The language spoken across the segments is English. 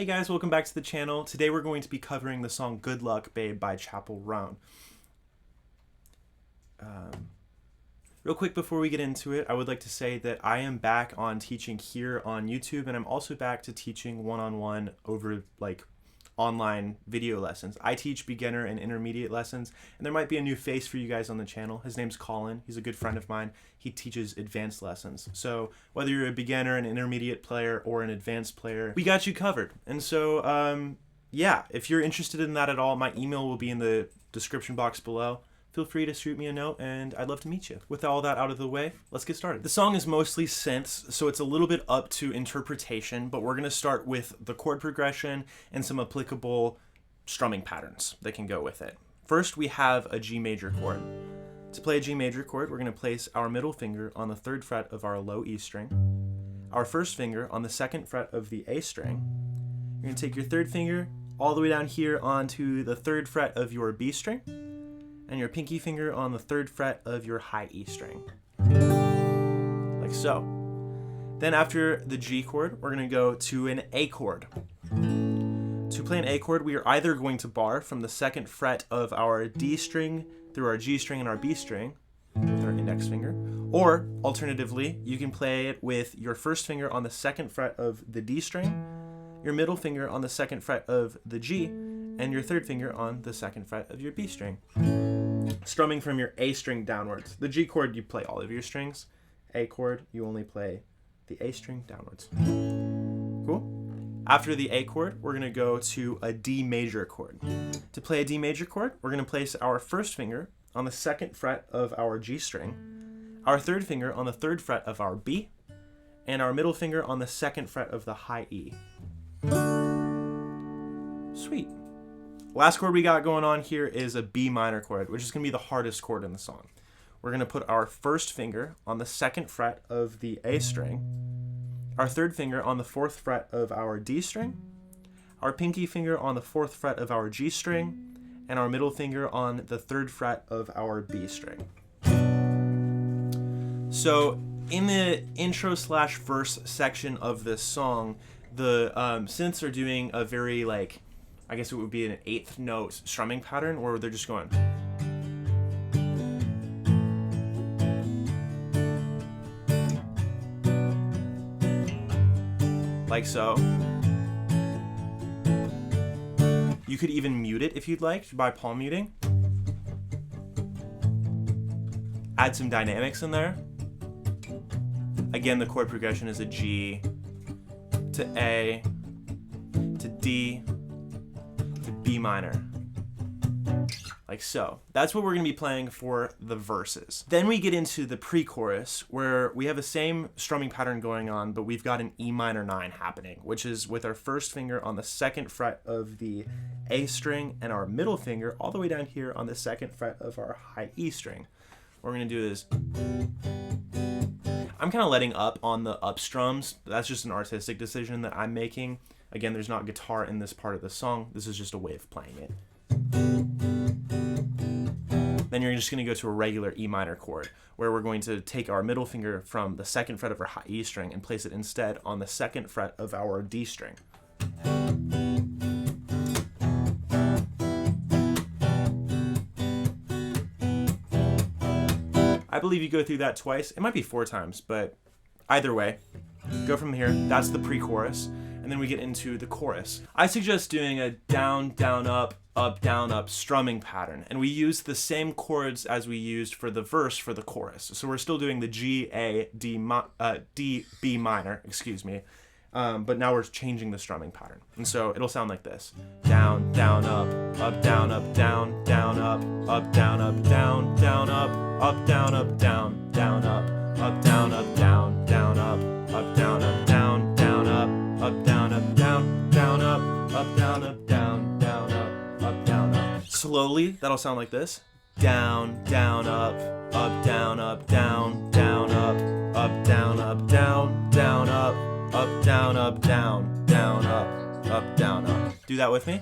Hey guys, welcome back to the channel. Today we're going to be covering the song Good Luck Babe by Chappell Roan. Real quick before we get into it, I would like to say that I am back on teaching here on YouTube, and I'm also back to teaching one-on-one over online video lessons. I teach beginner and intermediate lessons, and there might be a new face for you guys on the channel. His name's Colin. He's a good friend of mine. He teaches advanced lessons. So whether you're a beginner, an intermediate player, or an advanced player, we got you covered. And so, yeah, if you're interested in that at all, my email will be in the description box below. Feel free to shoot me a note, and I'd love to meet you. With all that out of the way, let's get started. The song is mostly synths, so it's a little bit up to interpretation, but we're gonna start with the chord progression and some applicable strumming patterns that can go with it. First, we have a G major chord. To play a G major chord, we're gonna place our middle finger on the 3rd fret of our low E string, our first finger on the 2nd fret of the A string. You're gonna take your 3rd finger all the way down here onto the 3rd fret of your B string, and your pinky finger on the 3rd fret of your high E string, like so. Then after the G chord, we're gonna go to an A chord. To play an A chord, we are either going to bar from the 2nd fret of our D string through our G string and our B string with our index finger, or alternatively, you can play it with your first finger on the 2nd fret of the D string, your middle finger on the 2nd fret of the G, and your 3rd finger on the 2nd fret of your B string. Strumming from your A string downwards. The G chord, you play all of your strings. A chord, you only play the A string downwards. Cool? After the A chord, we're gonna go to a D major chord. To play a D major chord, we're gonna place our first finger on the 2nd fret of our G string, our 3rd finger on the 3rd fret of our B, and our middle finger on the 2nd fret of the high E. Sweet. Last chord we got going on here is a B minor chord, which is going to be the hardest chord in the song. We're going to put our first finger on the 2nd fret of the A string, our 3rd finger on the 4th fret of our D string, our pinky finger on the 4th fret of our G string, and our middle finger on the 3rd fret of our B string. So in the intro / verse section of this song, the synths are doing a very I guess it would be an 8th note strumming pattern, or they're just going like so. You could even mute it if you'd like by palm muting. Add some dynamics in there. Again, the chord progression is a G to A to D to B minor, like so. That's what we're going to be playing for the verses. Then we get into the pre-chorus, where we have the same strumming pattern going on, but we've got an E minor 9 happening, which is with our first finger on the 2nd fret of the A string and our middle finger all the way down here on the 2nd fret of our high E string. What we're going to do is, I'm kind of letting up on the up strums. That's just an artistic decision that I'm making. Again, there's not guitar in this part of the song. This is just a way of playing it. Then you're just going to go to a regular E minor chord, where we're going to take our middle finger from the 2nd fret of our high E string and place it instead on the 2nd fret of our D string. I believe you go through that twice. It might be 4 times, but either way, go from here. That's the pre-chorus. And then we get into the chorus. I suggest doing a down, down, up, down, up strumming pattern. And we use the same chords as we used for the verse for the chorus. So we're still doing the G, A, D, B minor, excuse me. But now we're changing the strumming pattern. And so it'll sound like this. Down, down, up, down, up, down, down, up, down, up, down, down, up, down, up, down, down, up, down, up, down, down, up, down, up, down, down, up, down, up, down, down, up, down, up, down, down, up, down, up. Slowly, that'll sound like this. Down, down, up, down, up, down, down, up, down, up, down, down, up, down, up, down, down, up, down, up. Do that with me.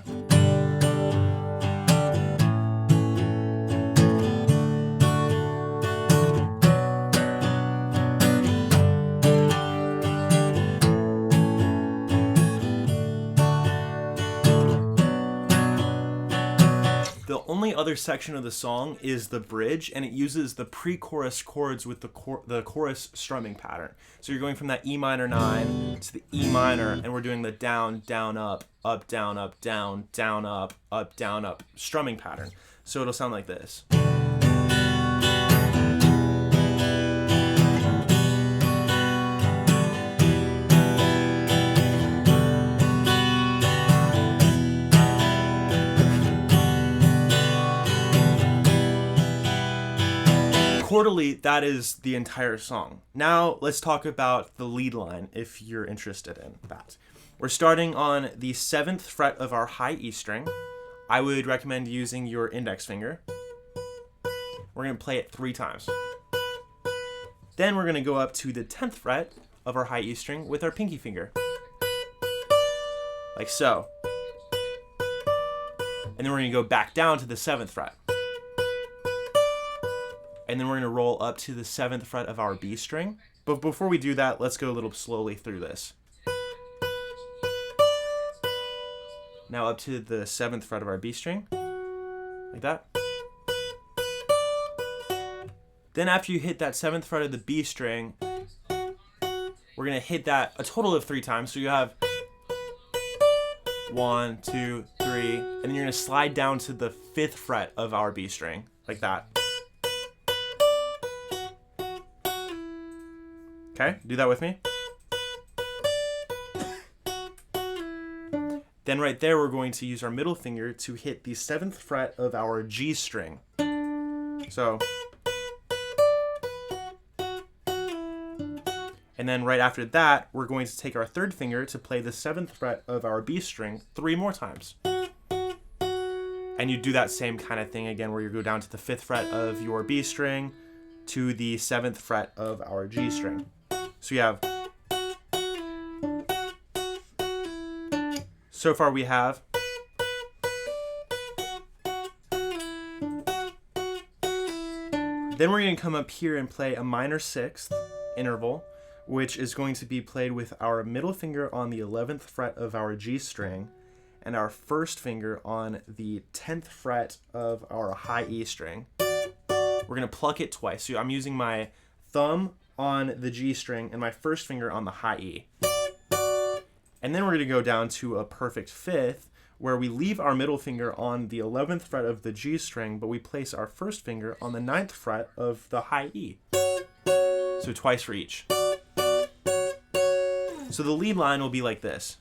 The only other section of the song is the bridge, and it uses the pre-chorus chords with the chorus strumming pattern. So you're going from that E minor 9 to the E minor, and we're doing the down, down, up, down, down, up, down, up strumming pattern. So it'll sound like this. Chordally, that is the entire song. Now let's talk about the lead line if you're interested in that. We're starting on the 7th fret of our high E string. I would recommend using your index finger. We're going to play it 3 times. Then we're going to go up to the 10th fret of our high E string with our pinky finger. Like so. And then we're going to go back down to the 7th fret. And then we're going to roll up to the 7th fret of our B string. But before we do that, let's go a little slowly through this. Now up to the 7th fret of our B string, like that. Then after you hit that 7th fret of the B string, we're going to hit that a total of 3 times. So you have 1, 2, 3, and then you're going to slide down to the 5th fret of our B string, like that. Okay, do that with me. Then right there, we're going to use our middle finger to hit the 7th fret of our G string. So. And then right after that, we're going to take our 3rd finger to play the 7th fret of our B string 3 more times. And you do that same kind of thing again, where you go down to the 5th fret of your B string to the 7th fret of our G string. So you have, so far we have, then we're going to come up here and play a minor 6th interval, which is going to be played with our middle finger on the 11th fret of our G string and our 1st finger on the 10th fret of our high E string. We're going to pluck it twice. So I'm using my thumb on the G string and my 1st finger on the high E. And then we're going to go down to a perfect 5th, where we leave our middle finger on the 11th fret of the G string, but we place our 1st finger on the 9th fret of the high E. So twice for each. So the lead line will be like this.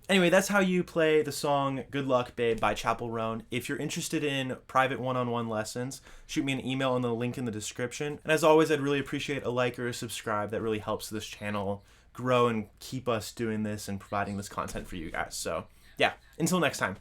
Anyway, that's how you play the song Good Luck Babe by Chappell Roan. If you're interested in private one-on-one lessons, shoot me an email on the link in the description. And as always, I'd really appreciate a like or a subscribe. That really helps this channel grow and keep us doing this and providing this content for you guys. So yeah, until next time.